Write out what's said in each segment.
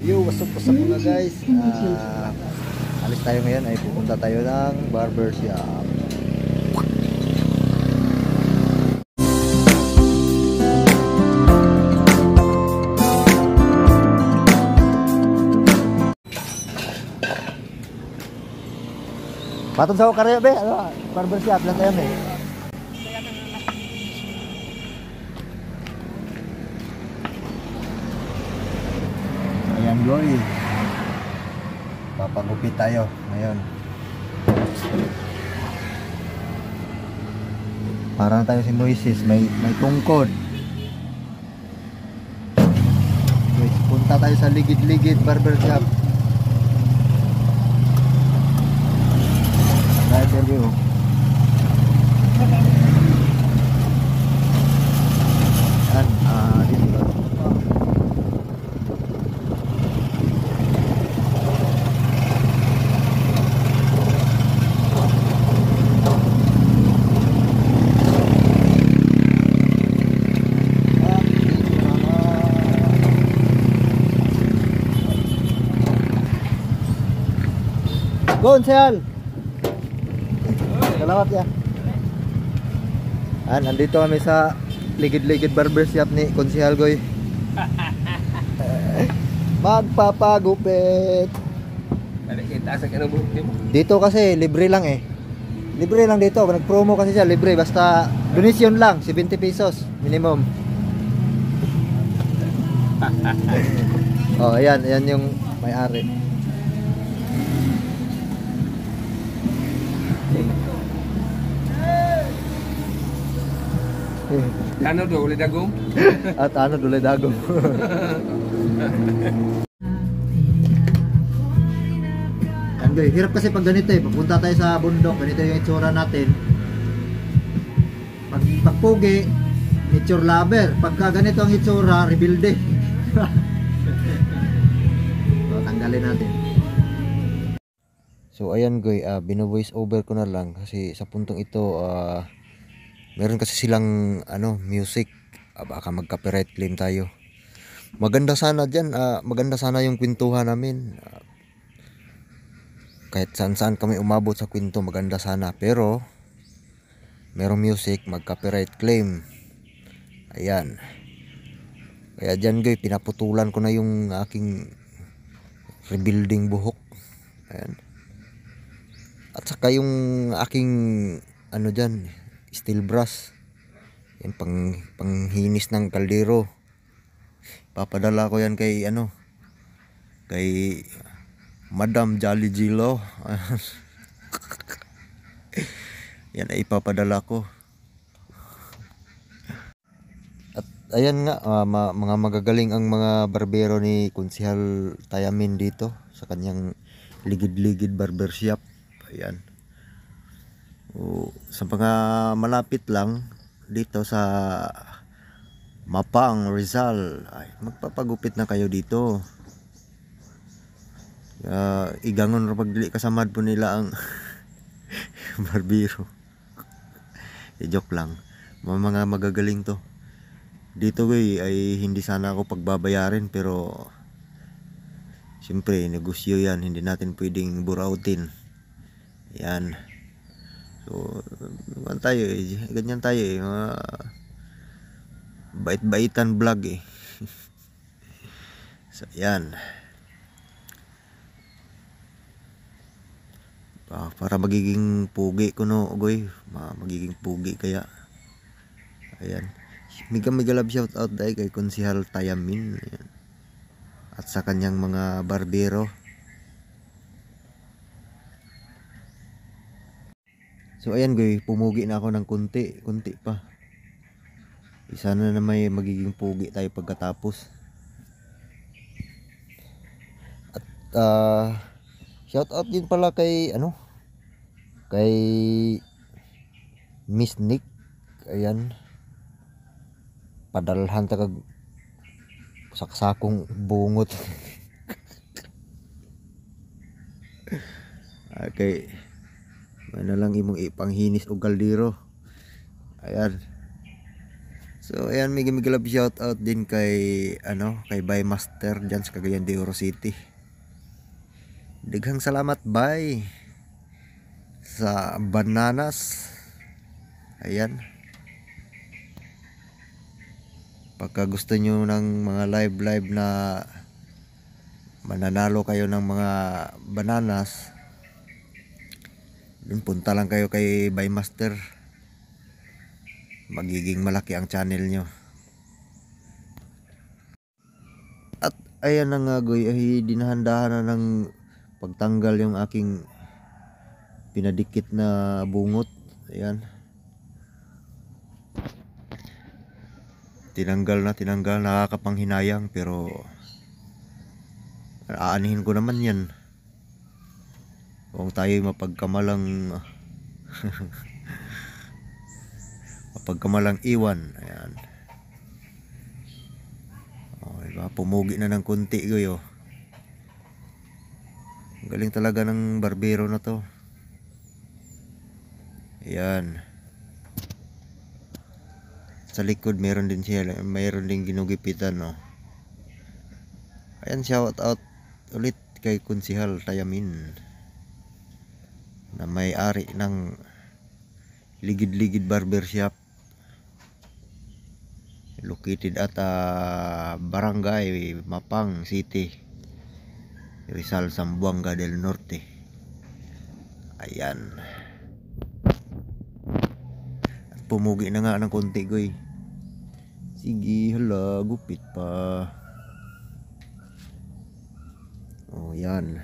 Yo, what's up mga guys. Alis tayo ngayon ay pupunta tayo ng barbershop. Patun sa karyo be, ano, barbershop lang tayo be. Ayan boy. Papagupit tayo ngayon. Parang tayo si Moises, may tungkod. Guys, punta tayo sa ligid-ligid barbershop. Dahil interview. Yan, dito. Konsehal. Salamat ya. Nandito kami sa ligid-ligid barbershop ni Konsehal Goy. Magpapagupit. Dito kasi libre lang eh. Libre lang dito. Nag-promo kasi siya, libre basta donation lang, 70 pesos minimum. Oh, ayan yung may-ari. Ano dulay dagom? At ano dulay dagom. Andoy, hirap kasi pag ganito eh. Papunta tayo sa bundok, ganito yung itsura natin. Pag pugi, itsura lover. Pagka ganito ang itsura, rebuilde. So, tanggalin natin. So ayan goy, bino-voice over ko na lang kasi sa puntong ito meron kasi silang music, baka mag-copyright claim tayo. Maganda sana diyan, maganda sana yung kwentuhan namin. Kahit saan kami umabot sa kwento, maganda sana, pero merong music, mag-copyright claim. Ayan. Kaya diyan goy, pinaputulan ko na yung aking rebuilding buhok. Ayan. At saka yung aking diyan, steel brush, yan panghinis ng kaldero. Papadala ko yan kay kay Madam Jolly Gilo. Yan ay ipapadala ko. At ayan nga, mga magagaling ang mga barbero ni Konsehal Tayamin dito sa kanyang ligid-ligid barbershop. Ayan. Sa mga malapit lang dito sa Mapang, Rizal, ay magpapagupit na kayo dito. Igangon ra pagdili kasamad po nila ang barbero. Joke lang. Mga magagaling to. Dito ay hindi sana ako pagbabayarin, pero siyempre negosyo yan, hindi natin pwedeng burautin. Yan. So, ganyan tayo eh, mga bait-baitan vlog eh. So, yan. Para magiging pugi ko no, goy. Magiging pugi kaya. Ayan. Mega love shout out dahil kay Konsehal Tayamin. Ayan. At sa kanyang mga barbero. So ayan goy, pumugi na ako ng kunti pa. Sana na may magiging pugi tayo pagkatapos. At shout out din pala kay kay Miss Nick. Ayan. Padalhan ta kag saksakong bungot. Okay. May na lang imong ipanghinis og kaldero. Ayan. So ayan, may love shout out din kay kay Bymaster diyan sa Cagayan de Oro City. Daghang salamat Bay sa bananas. Ayan. Pagka gusto nyo ng mga live na mananalo kayo ng mga bananas, dun punta lang kayo kay Bymaster. Magiging malaki ang channel nyo. At ayan na nga goy, ay dinahandahan na ng pagtanggal yung aking pinadikit na bungot. Ayan. Tinanggal, nakakapanghinayang, pero aanihin ko naman yan kung tayo mapagkamalang iwan. Ayan. Diba? Pumugi na ng kunti goy. Galing talaga ng barbero na to. Ayan. Sa likod mayroon din ginugipitan, no. Ayan, shout out ulit kay Konsihal Tayamin na may-ari ng Ligid-Ligid Barbershop, located at Barangay Mapang City, Rizal, Zamboanga del Norte. Ayan. At pumugi na nga ng konti goy. Sige, hala, gupit pa. Oh, yan.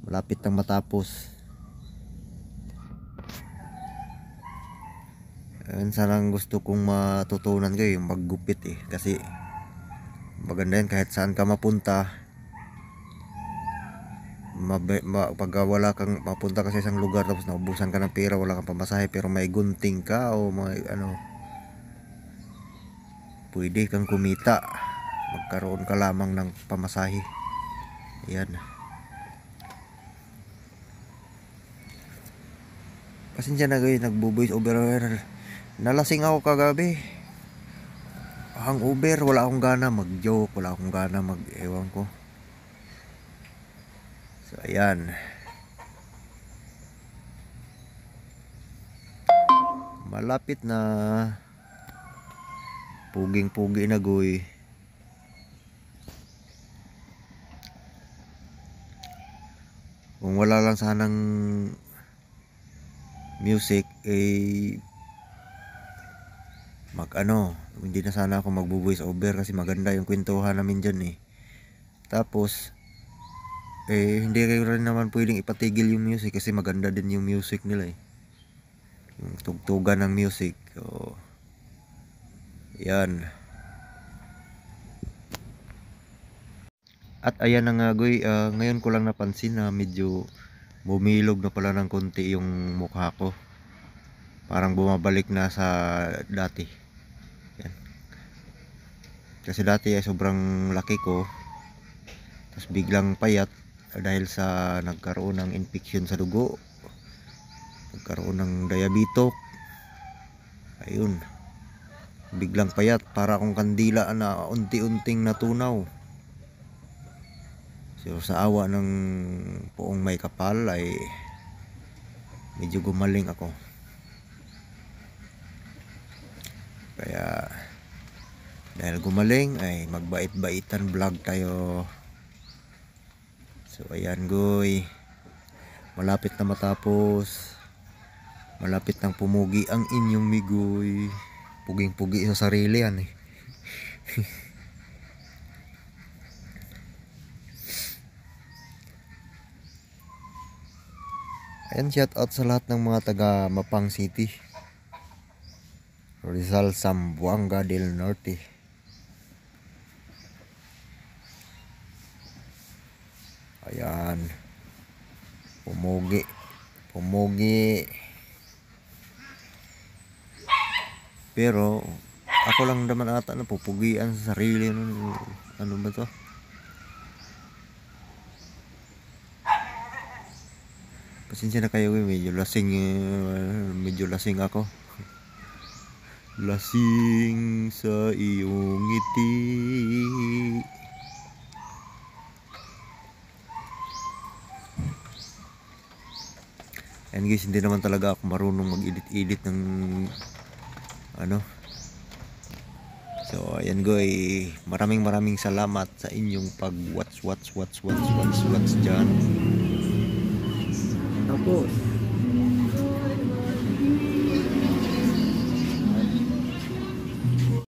Malapit nang matapos. Ayan, sarang gusto kong matutunan kayo yung maggupit kasi maganda yan kahit saan ka mapunta. Pag wala kang mapunta ka sa isang lugar tapos naubusan ka ng pera, wala kang pamasahe, pero may gunting ka o may pwede kang kumita, magkaroon ka lamang ng pamasahe. Ayan. Pasensya na kayo, nagbo-voice over. Nalasing ako kagabi. Hangover, wala akong gana mag-joke, wala akong gana ewan ko. So ayan. Malapit na. Puging-pugi na goy. Kung wala lang sanang music, hindi na sana ako magbo-voice over kasi maganda yung kwentuhan namin dyan Tapos hindi rin naman pwedeng ipatigil yung music kasi maganda din yung music nila yung tugtugan ng music. So yan. At ayan na nga goy, ngayon ko lang napansin na medyo bumilog na pala ng konti yung mukha ko. Parang bumabalik na sa dati. Yan. Kasi dati ay sobrang laki ko, tapos biglang payat dahil sa nagkaroon ng infection sa dugo, nagkaroon ng diabetes. Ayun, biglang payat, para akong kandila na unti-unting natunaw. So sa awa ng Poong May Kapal ay medyo gumaling ako. Kaya dahil gumaling ay magbait-baitan vlog tayo. So ayan goy, malapit na matapos, malapit nang pumugi ang inyong migoy. Puging-pugi sa sarili yan Ayan, shout out sa lahat ng mga taga Mapang City, Rizal, Zamboanga del Norte. Ayan, pumugi pero ako lang naman ata na pupugian sa sarili. Ano ba to? Pasensya na kayo, medyo lasing ako. lasing sa iyong ngiti. Ayan guys, hindi naman talaga ako marunong mag-edit-edit ng ano. So ayan guys, maraming salamat sa inyong pag watch dyan. Tapos